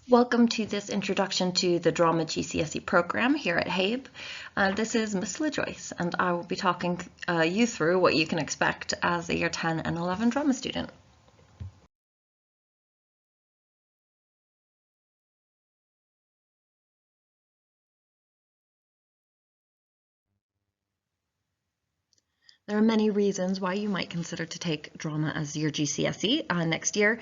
Welcome to this introduction to the Drama GCSE program here at HABE. This is Miss LaJoyce, and I will be talking you through what you can expect as a Year 10 and 11 drama student. There are many reasons why you might consider to take drama as your GCSE next year.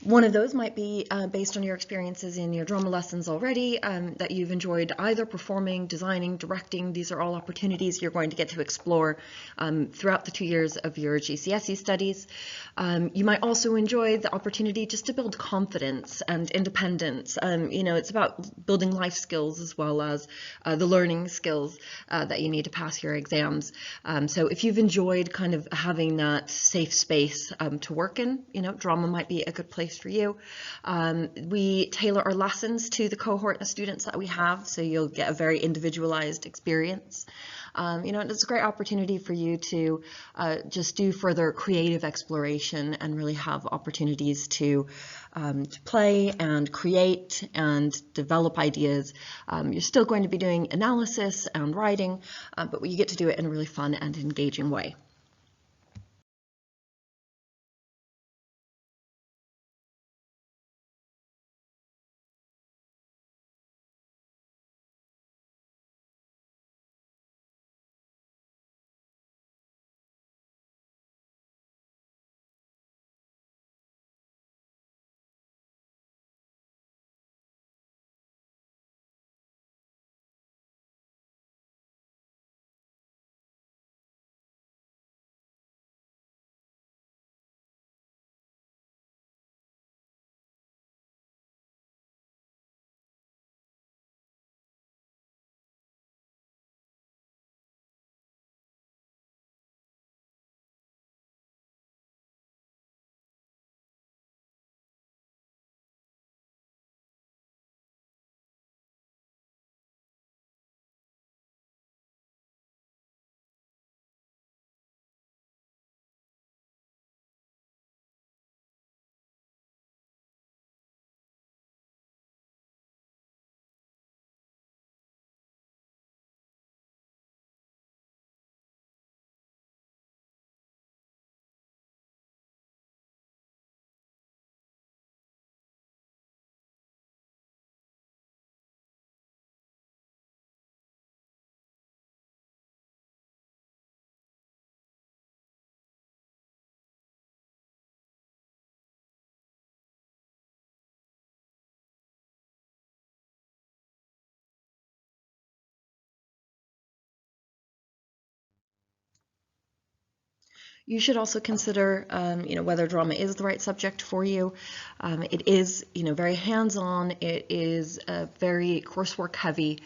One of those might be based on your experiences in your drama lessons already, that you've enjoyed either performing, designing, directing. These are all opportunities you're going to get to explore throughout the 2 years of your GCSE studies. You might also enjoy the opportunity just to build confidence and independence. It's about building life skills as well as the learning skills that you need to pass your exams. So if you've enjoyed kind of having that safe space to work in, drama might be a good place for you. We tailor our lessons to the cohort of students that we have, so you'll get a very individualized experience. It's a great opportunity for you to just do further creative exploration and really have opportunities to play and create and develop ideas. You're still going to be doing analysis and writing, but you get to do it in a really fun and engaging way. You should also consider, whether drama is the right subject for you. It is, very hands-on. It is very coursework heavy.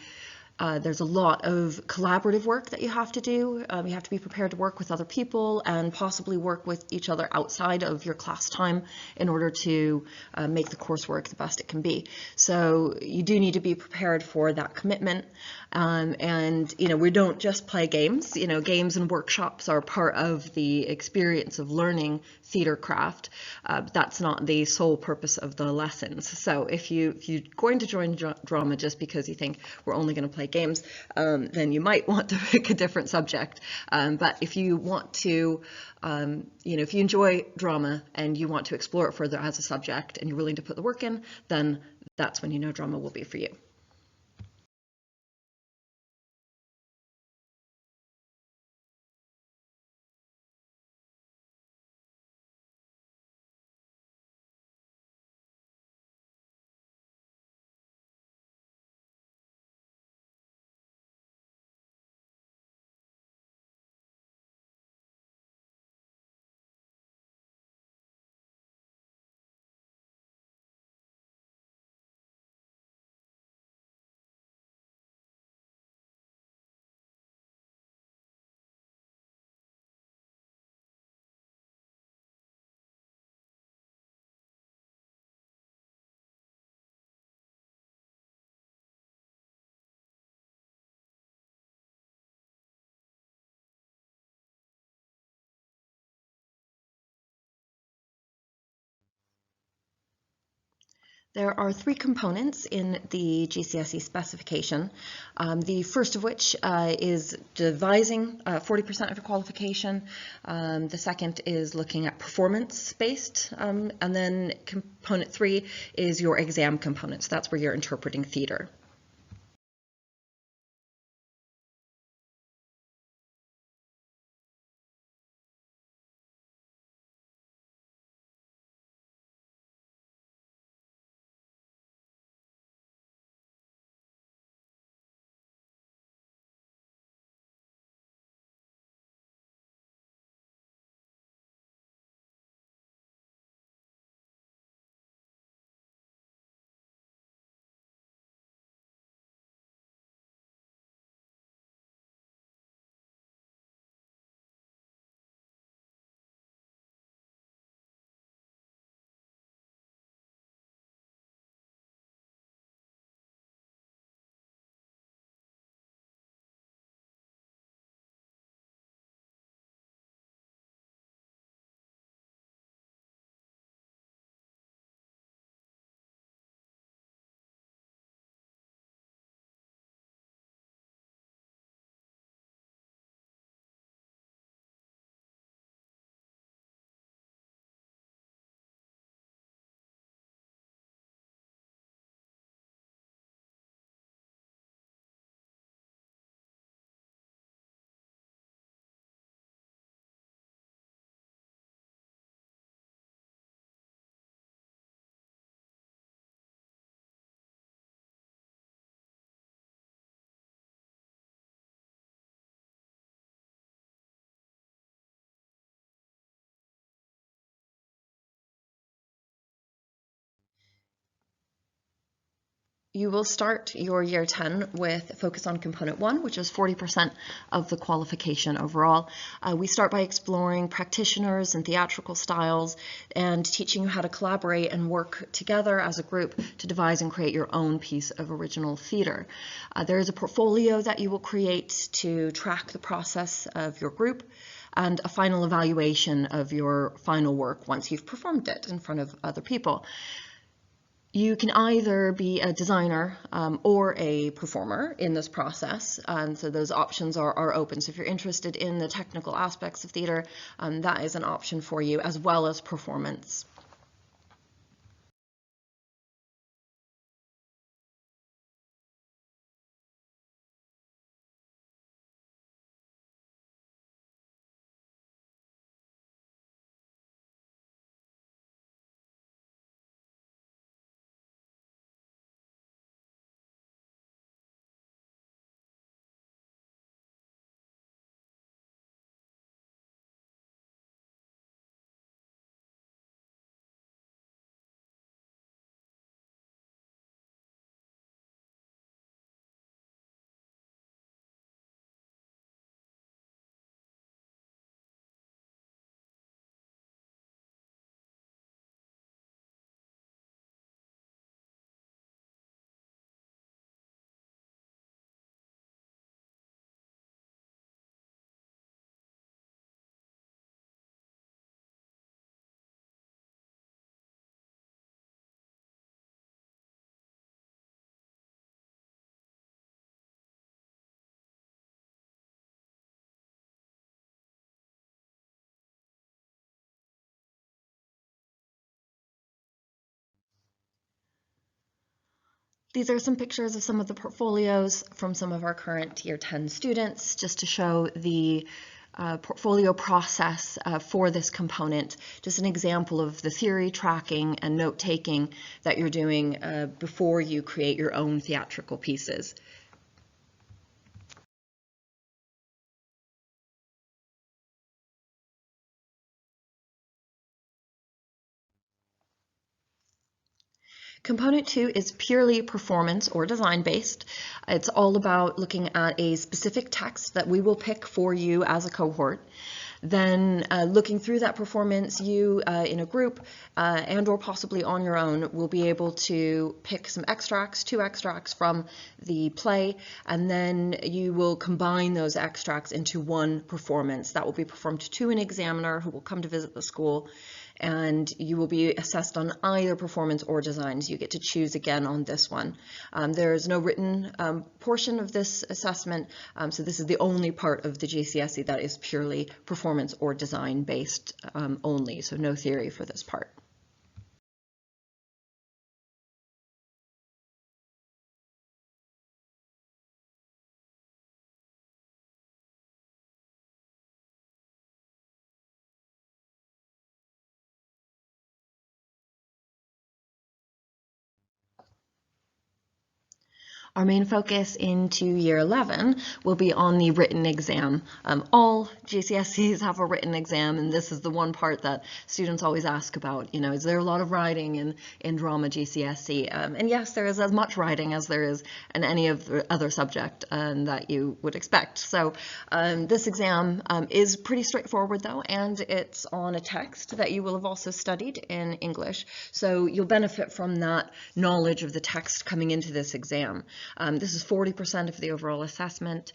There's a lot of collaborative work that you have to do. You have to be prepared to work with other people and possibly work with each other outside of your class time in order to make the coursework the best it can be. So you do need to be prepared for that commitment. We don't just play games. Games and workshops are part of the experience of learning theater craft. But that's not the sole purpose of the lessons. So if you're going to join drama just because you think we're only going to play games, then you might want to pick a different subject. But if you want to, if you enjoy drama and you want to explore it further as a subject and you're willing to put the work in, then that's when drama will be for you. There are three components in the GCSE specification. The first of which is devising 40% of your qualification. The second is looking at performance-based. And then component 3 is your exam component. So that's where you're interpreting theater. You will start your year 10 with focus on component 1, which is 40% of the qualification overall. We start by exploring practitioners and theatrical styles and teaching you how to collaborate and work together as a group to devise and create your own piece of original theater. There is a portfolio that you will create to track the process of your group, and a final evaluation of your final work once you've performed it in front of other people. You can either be a designer or a performer in this process, and so those options are open. So if you're interested in the technical aspects of theater, that is an option for you, as well as performance. These are some pictures of some of the portfolios from some of our current Year 10 students, just to show the portfolio process for this component, just an example of the theory, tracking, and note-taking that you're doing before you create your own theatrical pieces. Component 2 is purely performance or design based. It's all about looking at a specific text that we will pick for you as a cohort. Then looking through that performance, you in a group and or possibly on your own will be able to pick some extracts, 2 extracts from the play, and then you will combine those extracts into one performance that will be performed to an examiner who will come to visit the school, and you will be assessed on either performance or designs. You get to choose again on this one. There is no written portion of this assessment, so this is the only part of the GCSE that is purely performance or design based only, so no theory for this part. Our main focus into year 11 will be on the written exam. All GCSEs have a written exam, and this is the one part that students always ask about. You know, is there a lot of writing in drama GCSE? And yes, there is as much writing as there is in any of the other subject that you would expect. So this exam is pretty straightforward though, and it's on a text that you will have also studied in English. So you'll benefit from that knowledge of the text coming into this exam. This is 40% of the overall assessment.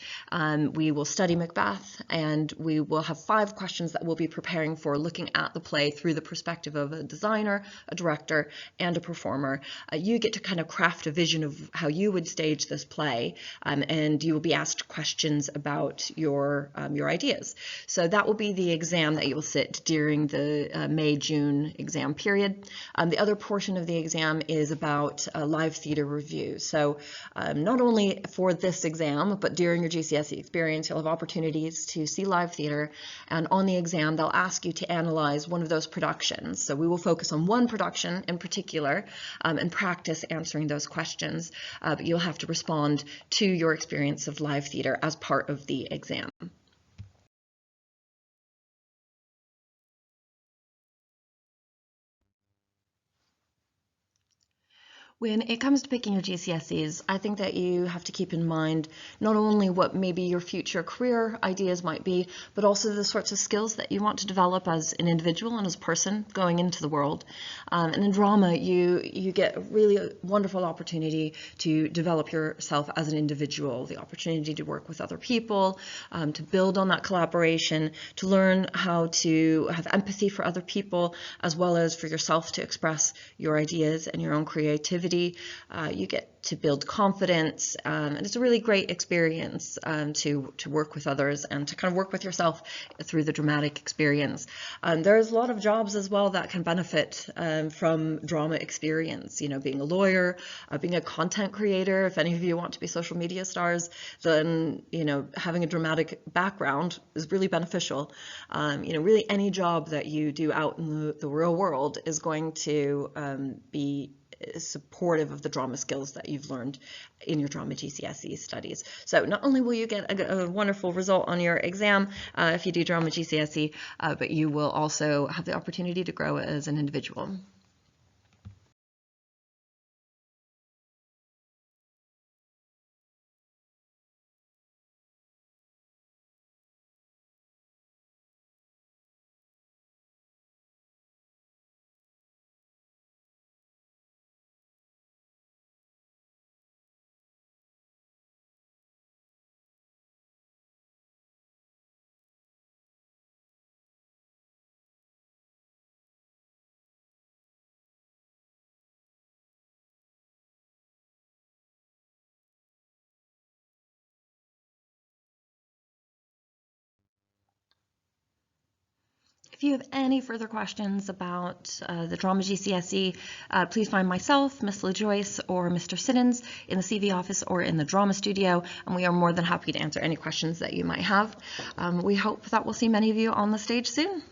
We will study Macbeth, and we will have 5 questions that we'll be preparing for, looking at the play through the perspective of a designer, a director, and a performer. You get to kind of craft a vision of how you would stage this play, and you will be asked questions about your ideas. So that will be the exam that you will sit during the May-June exam period. The other portion of the exam is about live theater review. So not only for this exam, but during your GCSE experience, you'll have opportunities to see live theater, and on the exam, they'll ask you to analyze one of those productions. So we will focus on one production in particular and practice answering those questions, but you'll have to respond to your experience of live theater as part of the exam. When it comes to picking your GCSEs, I think that you have to keep in mind not only what maybe your future career ideas might be, but also the sorts of skills that you want to develop as an individual and as a person going into the world. And in drama, you get a really wonderful opportunity to develop yourself as an individual, the opportunity to work with other people, to build on that collaboration, to learn how to have empathy for other people, as well as for yourself to express your ideas and your own creativity. You get to build confidence, and it's a really great experience to work with others and to kind of work with yourself through the dramatic experience. There's a lot of jobs as well that can benefit from drama experience, you know, being a lawyer, being a content creator. If any of you want to be social media stars, then, you know, having a dramatic background is really beneficial. You know, really any job that you do out in the real world is going to be supportive of the drama skills that you've learned in your drama GCSE studies. So not only will you get a wonderful result on your exam if you do drama GCSE, but you will also have the opportunity to grow as an individual. If you have any further questions about the drama GCSE, please find myself, Miss LaJoyce, or Mr. Siddons in the CV office or in the drama studio, and we are more than happy to answer any questions that you might have. We hope that we'll see many of you on the stage soon.